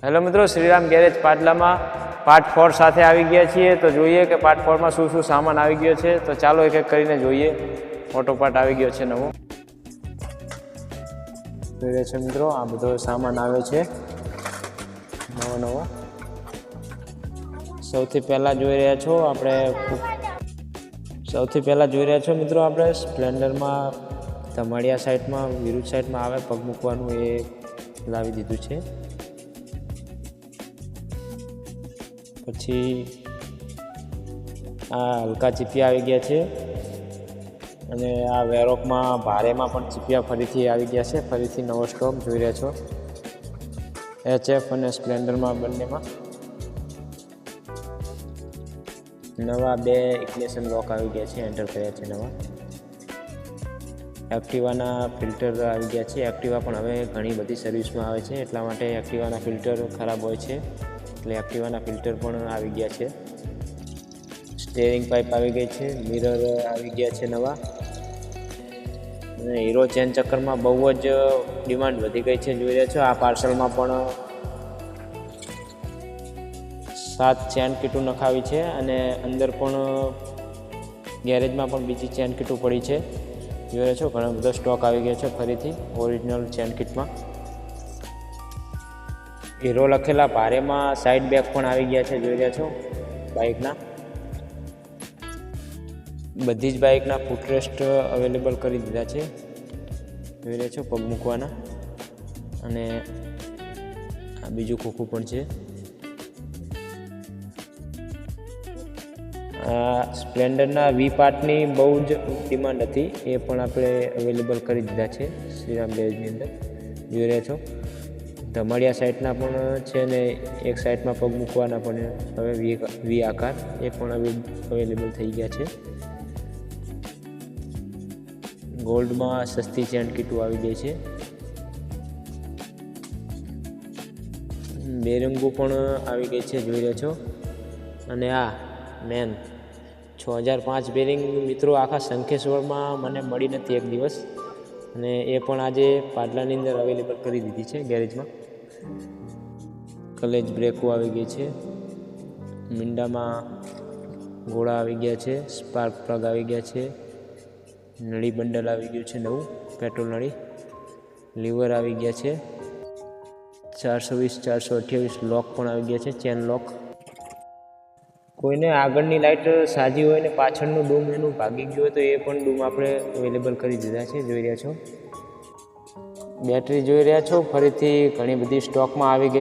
Hello મિત્રો, Shriram garage પાટલામાં part 4 સાથે આવી ગયા છીએ. તો જોઈએ કે પાર્ટ 4 માં શું સામાન આવી ગયો છે. તો ચાલો એક એક કરીને જોઈએ. ઓટો પાર્ટ આવી ગયો છે નવો. જોઈએ છે મિત્રો, આ બધો સામાન આવે છે નવો. સૌથી પહેલા જોઈ રહ્યા છો મિત્રો, આપણે સ્પ્લેન્ડરમાં ધમાડિયા સાઈડમાં વિરુદ્ધ સાઈડમાં આવે પગ મૂકવાનું એ લાવી દીધું છે. પછી આ હલકા ચીપિયા આવી ગયા છે અને આ વેરોકમાં ભારેમાં પણ ચીપિયા ફરીથી આવી ગયા છે. ફરીથી નવો સ્ટોક જોઈ રહ્યા છો. HF અને સ્પ્લેન્ડરમાં બંનેમાં નવા 2 ઇગ્નિશન લોક આવી ગયા છે, એન્ટર કર્યા છે નવા. એક્ટિવાના ફિલ્ટર આવી ગયા છે. એક્ટિવા પણ હવે ઘણી બધી સર્વિસમાં આવે છે, એટલા માટે એક્ટિવાના ફિલ્ટર ખરાબ હોય છે, એટલે એક્ટિવાના ફિલ્ટર પણ આવી ગયા છે. સ્ટેરિંગ પાઇપ આવી ગઈ છે. મિરર આવી ગયા છે નવા. અને હીરો ચેન ચક્કરમાં બહુ જ ડિમાન્ડ વધી ગઈ છે, જોઈ રહ્યા છો. આ પાર્સલમાં પણ 7 ચેન કીટું નખાવી છે અને અંદર પણ ગેરેજમાં પણ બીજી ચેન કીટું પડી છે, જોઈ રહ્યા છો. ઘણો બધો સ્ટોક આવી ગયો છે ફરીથી ઓરિજિનલ ચેન કીટમાં. હીરો લખેલા ભારેમાં સાઈડ બેગ પણ આવી ગયા છે, જોઈ રહ્યા છો. બાઇકના બધી જ બાઇકના ફૂટરેસ્ટ અવેલેબલ કરી દીધા છે, જોઈ રહ્યા છો, પગ મૂકવાના. અને આ બીજું ખોખું પણ છે. આ સ્પ્લેન્ડરના વી પાર્ટની બહુ જ ડિમાન્ડ હતી, એ પણ આપણે અવેલેબલ કરી દીધા છે શ્રીરામ ગેરેજની અંદર, જોઈ રહ્યા છો. ધમાડિયા સાઈડના પણ છે ને એક સાઈડમાં પગ મૂકવાના પણ હવે વી આકાર એ પણ અવેલેબલ થઈ ગયા છે. ગોલ્ડમાં સસ્તી ચેન કીટું આવી ગઈ છે. બેરંગો પણ આવી ગઈ છે, જોઈ રહ્યા છો. અને આ મેન 6005 બેરિંગ મિત્રો આખા શંખેશ્વરમાં મને મળી નથી એક દિવસ, અને એ પણ આજે પાટલાની અંદર અવેલેબલ કરી દીધી છે ગેરેજમાં. કલેજ બ્રેકો આવી ગઈ છે. મીંડામાં ઘોડા આવી ગયા છે. સ્પાર્ક પ્લગ આવી ગયા છે. નળી બંડલ આવી ગયું છે નવું, પેટ્રોલ નળી. લીવર આવી ગયા છે. 420 428 લોક પણ આવી ગયા છે, ચેન લોક. કોઈને આગળની લાઇટ સાજી હોય ને પાછળનું ડૂમ એનું ભાગી ગયું હોય તો એ પણ ડૂમ આપણે અવેલેબલ કરી દીધા છે, જોઈ રહ્યા છો. બેટરી જોઈ રહ્યા છો, ફરીથી ઘણી બધી સ્ટોકમાં આવી ગઈ.